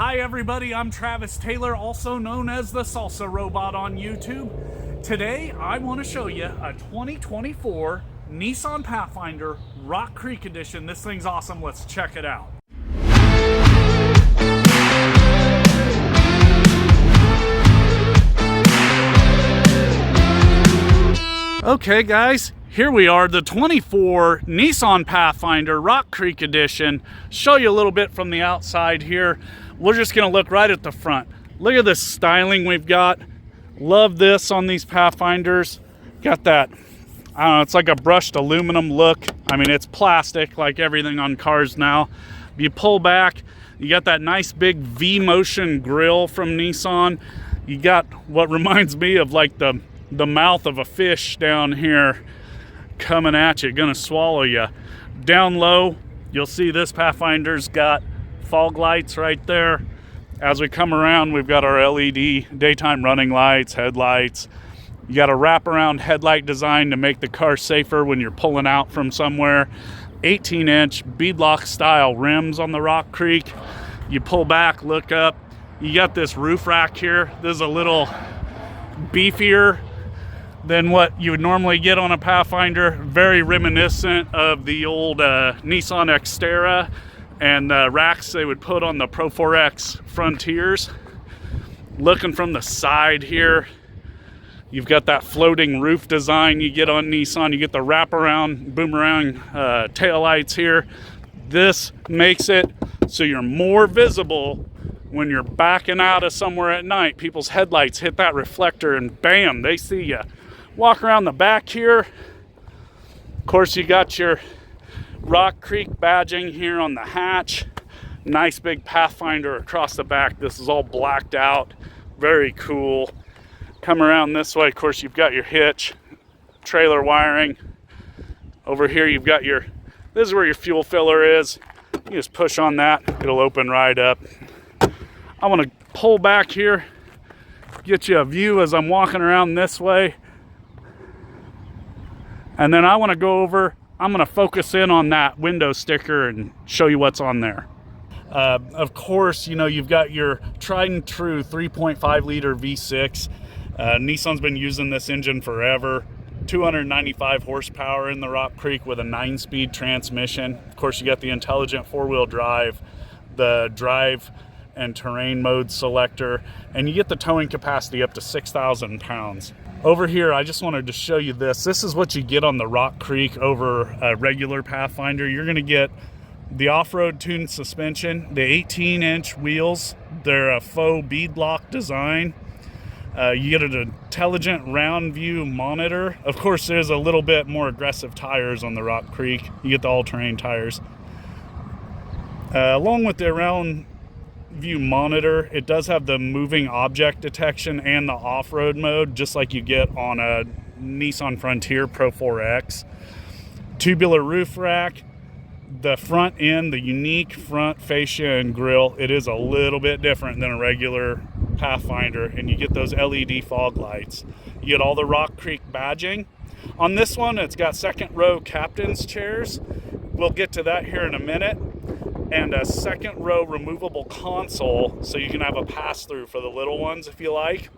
Hi everybody, I'm Travis Taylor, also known as the Salsa Robot on YouTube. Today I want to show you a 2024 Nissan Pathfinder Rock Creek Edition. This thing's awesome, let's check it out. Okay guys, here we are, the 24 Nissan Pathfinder Rock Creek Edition. Show you a little bit from the outside here. We're just gonna look right at the front. Look at this styling we've got. Love this on these Pathfinders. Got that, I don't know, it's like a brushed aluminum look. I mean, it's plastic like everything on cars now. You pull back, you got that nice big V-motion grille from Nissan. You got what reminds me of like the mouth of a fish down here coming at you, gonna swallow you. Down low, you'll see this Pathfinder's got fog lights right there. As we come around, we've got our LED daytime running lights, headlights. You got a wraparound headlight design to make the car safer when you're pulling out from somewhere. 18-inch beadlock style rims on the Rock Creek. You pull back, look up, you got this roof rack here. This is a little beefier than what you would normally get on a Pathfinder. Very reminiscent of the old Nissan Xterra and racks they would put on the Pro 4X Frontiers. Looking from the side here, you've got that floating roof design you get on Nissan. You get the wraparound boomerang taillights here. This makes it so you're more visible when you're backing out of somewhere at night. People's headlights hit that reflector and bam, they see you. Walk around the back here. Of course, you got your Rock Creek badging here on the hatch. Nice big Pathfinder across the back. This is all blacked out. Very cool. Come around this way. Of course, you've got your hitch, trailer wiring. Over here, you've got your, this is where your fuel filler is. You just push on that, it'll open right up. I want to pull back here, get you a view as I'm walking around this way. And then I want to go over, I'm going to focus in on that window sticker and show you what's on there. Of course, you know, you've got your tried and true 3.5 liter V6. Nissan's been using this engine forever. 295 horsepower in the Rock Creek with a 9-speed transmission. Of course, you got the intelligent four-wheel drive, the drive and terrain mode selector, and you get the towing capacity up to 6,000 pounds. Over here, I just wanted to show you this. This is what you get on the Rock Creek over a regular Pathfinder. You're gonna get the off-road tuned suspension, the 18-inch wheels. They're a faux beadlock design. You get an intelligent round view monitor. Of course, there's a little bit more aggressive tires on the Rock Creek. You get the all-terrain tires. Along with the round view monitor, it does have the moving object detection and the off-road mode, just like you get on a Nissan Frontier Pro 4X. Tubular roof rack. The front end, the unique front fascia and grille, it is a little bit different than a regular Pathfinder, and you get those LED fog lights. You get all the Rock Creek badging. On this one, it's got second row captain's chairs. We'll get to that here in a minute. And a second row removable console, so you can have a pass-through for the little ones if you like.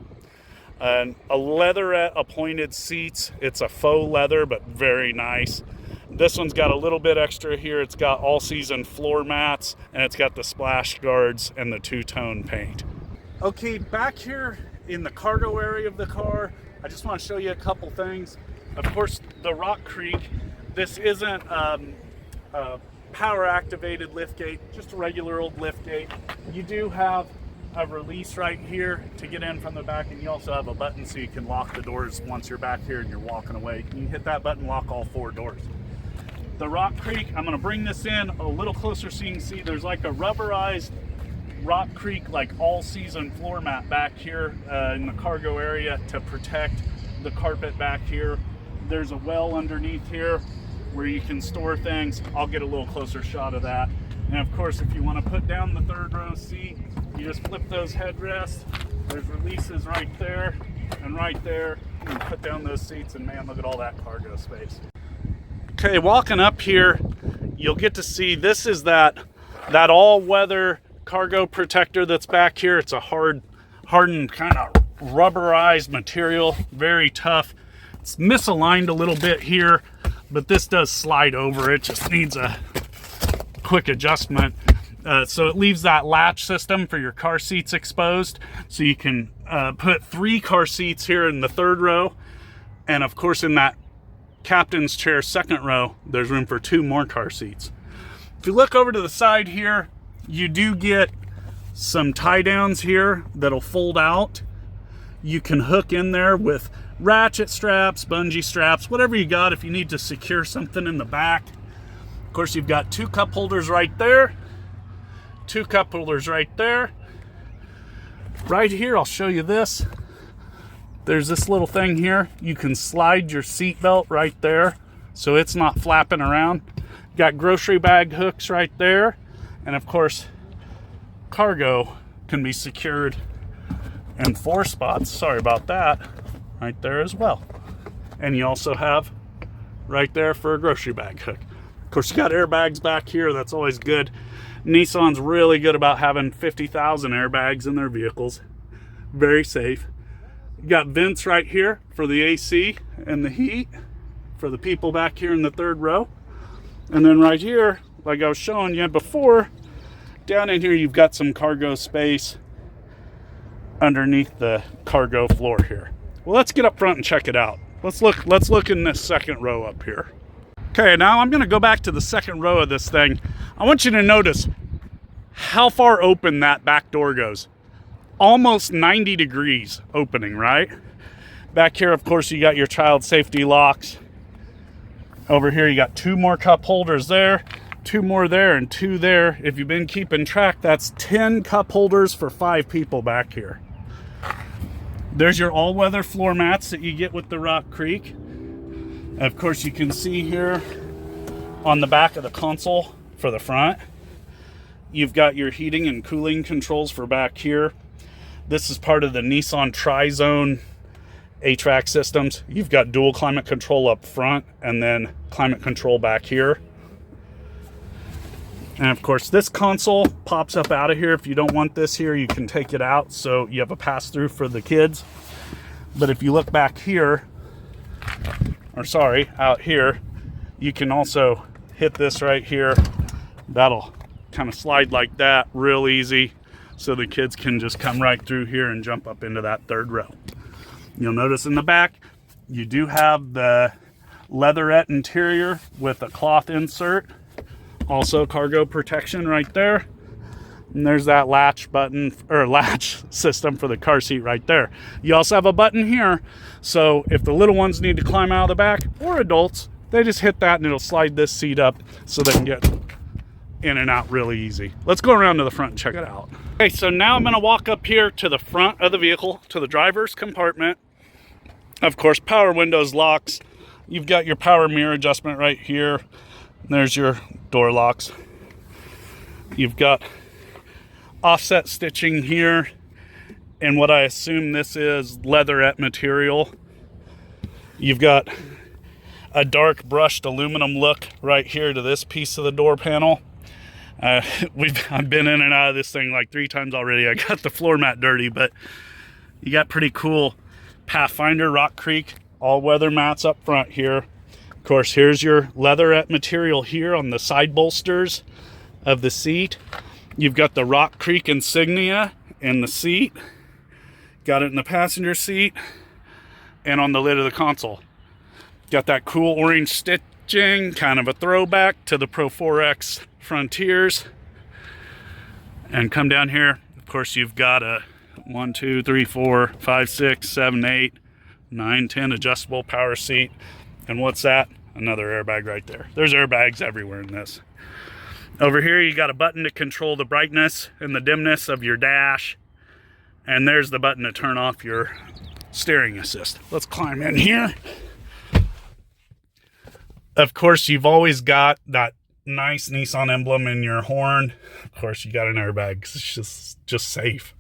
And a leatherette appointed seats. It's a faux leather, but very nice. This one's got a little bit extra here. It's got all-season floor mats, and it's got the splash guards and the two-tone paint. Okay, back here in the cargo area of the car, I just want to show you a couple things. Of course, the Rock Creek, this isn't power activated liftgate, just a regular old liftgate. You do have a release right here to get in from the back, and you also have a button so you can lock the doors once you're back here and you're walking away. You can hit that button, lock all 4 doors. The Rock Creek, I'm going to bring this in a little closer so you can see there's like a rubberized Rock Creek like all-season floor mat back here in the cargo area to protect the carpet back here. There's a well underneath here where you can store things. I'll get a little closer shot of that. And of course, if you want to put down the 3rd row seat, you just flip those headrests. There's releases right there and right there. You can put down those seats, and man, look at all that cargo space. Okay, walking up here, you'll get to see this is that all-weather cargo protector that's back here. It's a hardened kind of rubberized material, very tough. It's misaligned a little bit here, but this does slide over. It just needs a quick adjustment. So it leaves that latch system for your car seats exposed. So you can put 3 car seats here in the 3rd row. And of course, in that captain's chair 2nd row, there's room for 2 more car seats. If you look over to the side here, you do get some tie downs here that'll fold out. You can hook in there with ratchet straps, bungee straps, whatever you got if you need to secure something in the back. Of course, you've got 2 cup holders right there, 2 cup holders right there. Right here, I'll show you this. There's this little thing here. You can slide your seat belt right there so it's not flapping around. Got grocery bag hooks right there. And of course, cargo can be secured in 4 spots. Sorry about that. Right there as well. And you also have right there for a grocery bag hook. Of course, you got airbags back here. That's always good. Nissan's really good about having 50,000 airbags in their vehicles. Very safe. You got vents right here for the AC and the heat for the people back here in the 3rd row. And then right here, like I was showing you before, down in here you've got some cargo space underneath the cargo floor here. Well, let's get up front and check it out. Let's look in this 2nd row up here. Okay, now I'm gonna go back to the 2nd row of this thing. I want you to notice how far open that back door goes. Almost 90 degrees opening, right? Back here, of course, you got your child safety locks. Over here, you got 2 more cup holders there, 2 more there, and 2 there. If you've been keeping track, that's 10 cup holders for 5 people back here. There's your all-weather floor mats that you get with the Rock Creek. Of course, you can see here on the back of the console for the front, you've got your heating and cooling controls for back here. This is part of the Nissan Tri-Zone HVAC systems. You've got dual climate control up front and then climate control back here. And of course, this console pops up out of here. If you don't want this here, you can take it out so you have a pass-through for the kids. But if you look back here, or sorry, out here, you can also hit this right here. That'll kind of slide like that real easy so the kids can just come right through here and jump up into that 3rd row. You'll notice in the back, you do have the leatherette interior with a cloth insert. Also cargo protection right there. And there's that latch button, or latch system for the car seat right there. You also have a button here, so if the little ones need to climb out of the back, or adults, they just hit that and it'll slide this seat up so they can get in and out really easy. Let's go around to the front and check it out. Okay, so now I'm gonna walk up here to the front of the vehicle, to the driver's compartment. Of course, power windows, locks. You've got your power mirror adjustment right here. There's your door locks. You've got offset stitching here, and what I assume this is leatherette material. You've got a dark brushed aluminum look right here to this piece of the door panel. I've been in and out of this thing like 3 times already. I got the floor mat dirty, but you got pretty cool Pathfinder Rock Creek all-weather mats up front here. Of course, here's your leatherette material here on the side bolsters of the seat. You've got the Rock Creek insignia in the seat. Got it in the passenger seat and on the lid of the console. Got that cool orange stitching, kind of a throwback to the Pro 4X Frontiers. And come down here, of course, you've got a 1, 2, 3, 4, 5, 6, 7, 8, 9, 10 adjustable power seat. And what's that? Another airbag right there. There's airbags everywhere in this. Over here, you got a button to control the brightness and the dimness of your dash. And there's the button to turn off your steering assist. Let's climb in here. Of course, you've always got that nice Nissan emblem in your horn. Of course, you got an airbag because it's just safe.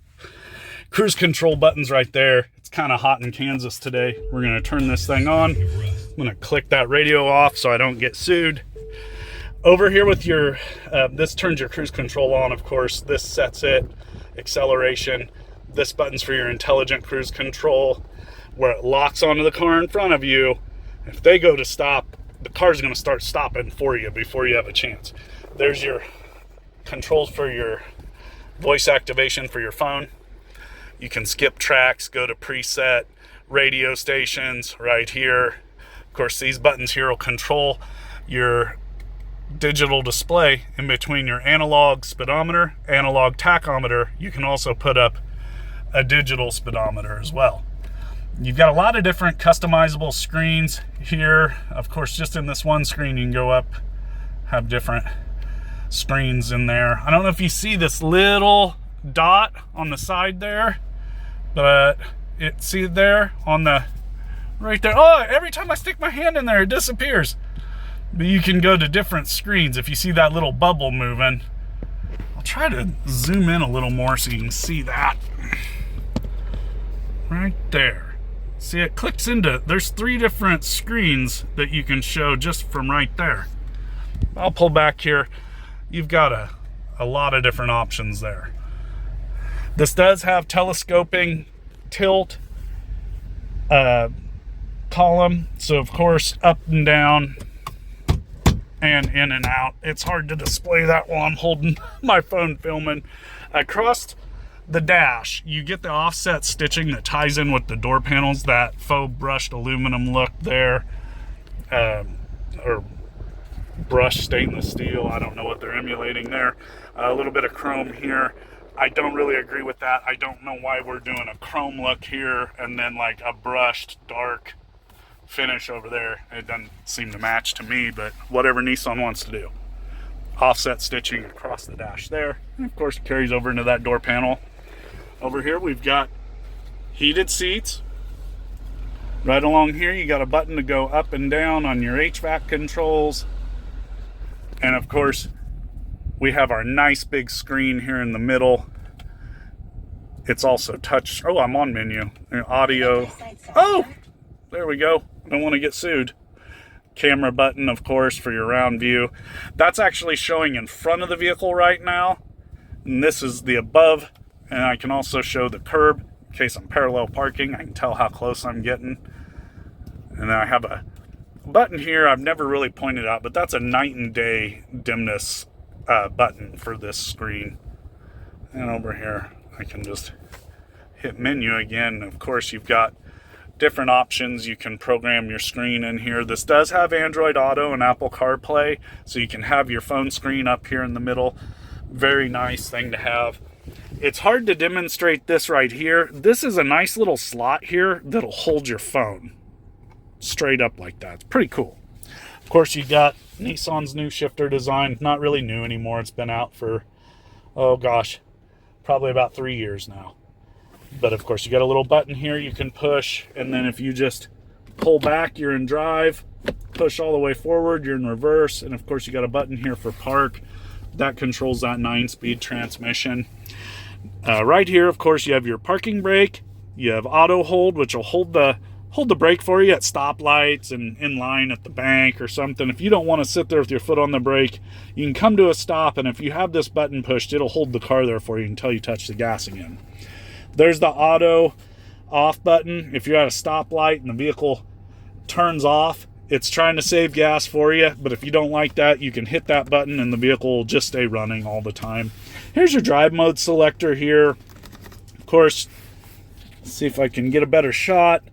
Cruise control buttons right there. It's kind of hot in Kansas today. We're going to turn this thing on. I'm going to click that radio off so I don't get sued. Over here with your, this turns your cruise control on, of course. This sets it, acceleration. This button's for your intelligent cruise control, where it locks onto the car in front of you. If they go to stop, the car's gonna start stopping for you before you have a chance. There's your controls for your voice activation for your phone. You can skip tracks, go to preset, radio stations right here. Of course, these buttons here will control your digital display in between your analog speedometer, analog tachometer. You can also put up a digital speedometer as well. You've got a lot of different customizable screens here. Of course, just in this one screen, you can go up, have different screens in there. I don't know if you see this little dot on the side there, but see it there on the right there. Oh, every time I stick my hand in there, it disappears. But you can go to different screens if you see that little bubble moving. I'll try to zoom in a little more so you can see that. Right there. See, it clicks into, there's 3 different screens that you can show just from right there. I'll pull back here. You've got a lot of different options there. This does have telescoping tilt column. So of course, up and down and in and out. It's hard to display that while I'm holding my phone filming. Across the dash, you get the offset stitching that ties in with the door panels, that faux brushed aluminum look there, or brushed stainless steel. I don't know what they're emulating there. A little bit of chrome here. I don't really agree with that. I don't know why we're doing a chrome look here and then like a brushed dark finish over there. It doesn't seem to match to me, but whatever Nissan wants to do. Offset stitching across the dash there, and of course it carries over into that door panel. Over here we've got heated seats. Right along here you got a button to go up and down on your HVAC controls, and of course we have our nice big screen here in the middle. It's also touch. Oh, I'm on menu. Audio. Oh, there we go. I don't want to get sued. Camera button, of course, for your round view. That's actually showing in front of the vehicle right now. And this is the above. And I can also show the curb in case I'm parallel parking. I can tell how close I'm getting. And then I have a button here I've never really pointed out, but that's a night and day dimness button for this screen. And over here, I can just hit menu again. Of course, you've got different options. You can program your screen in here. This does have Android Auto and Apple CarPlay, so you can have your phone screen up here in the middle. Very nice thing to have. It's hard to demonstrate this right here. This is a nice little slot here that'll hold your phone straight up like that. It's pretty cool. Of course, you got Nissan's new shifter design. Not really new anymore. It's been out for, oh gosh, probably about 3 years now. But of course, you got a little button here you can push, and then if you just pull back, you're in drive. Push all the way forward, you're in reverse. And of course, you got a button here for park. That controls that 9-speed transmission. Right here, of course, you have your parking brake. You have auto hold, which will hold the brake for you at stoplights and in line at the bank or something. If you don't want to sit there with your foot on the brake, you can come to a stop, and if you have this button pushed, it'll hold the car there for you until you touch the gas again. There's the auto off button. If you're at a stoplight and the vehicle turns off, it's trying to save gas for you, but if you don't like that, you can hit that button and the vehicle will just stay running all the time. Here's your drive mode selector here. Of course, let's see if I can get a better shot.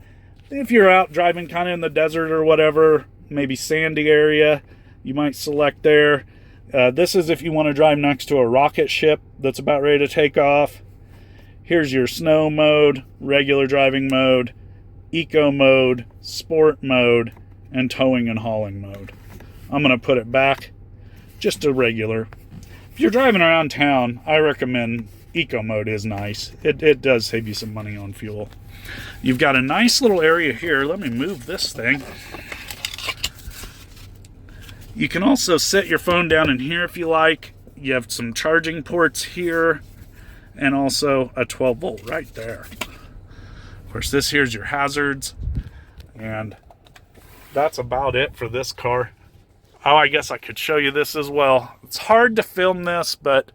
If you're out driving kind of in the desert or whatever, maybe sandy area, you might select there. This is if you want to drive next to a rocket ship that's about ready to take off. Here's your snow mode, regular driving mode, eco mode, sport mode, and towing and hauling mode. I'm going to put it back just to regular. If you're driving around town, I recommend eco mode is nice. It does save you some money on fuel. You've got a nice little area here. Let me move this thing. You can also set your phone down in here if you like. You have some charging ports here, and also a 12 volt right there. Of course, this here's your hazards, and that's about it for this car. Oh, I guess I could show you this as well. It's hard to film this, but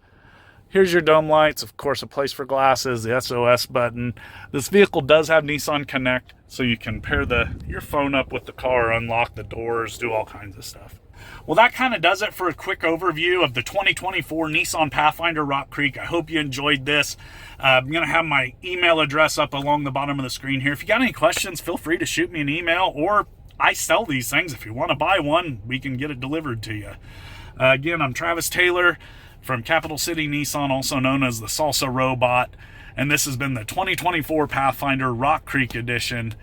here's your dome lights. Of course, a place for glasses, the SOS button. This vehicle does have Nissan Connect, so you can pair your phone up with the car, unlock the doors, do all kinds of stuff. Well, that kind of does it for a quick overview of the 2024 Nissan Pathfinder Rock Creek. I hope you enjoyed this. I'm going to have my email address up along the bottom of the screen here. If you got any questions, feel free to shoot me an email, or I sell these things. If you want to buy one, we can get it delivered to you. Again, I'm Travis Taylor from Capital City Nissan, also known as the TheSalsaRobot, and this has been the 2024 Pathfinder Rock Creek edition.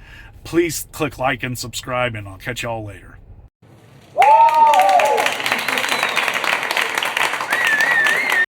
Please click like and subscribe, and I'll catch y'all later. Woo!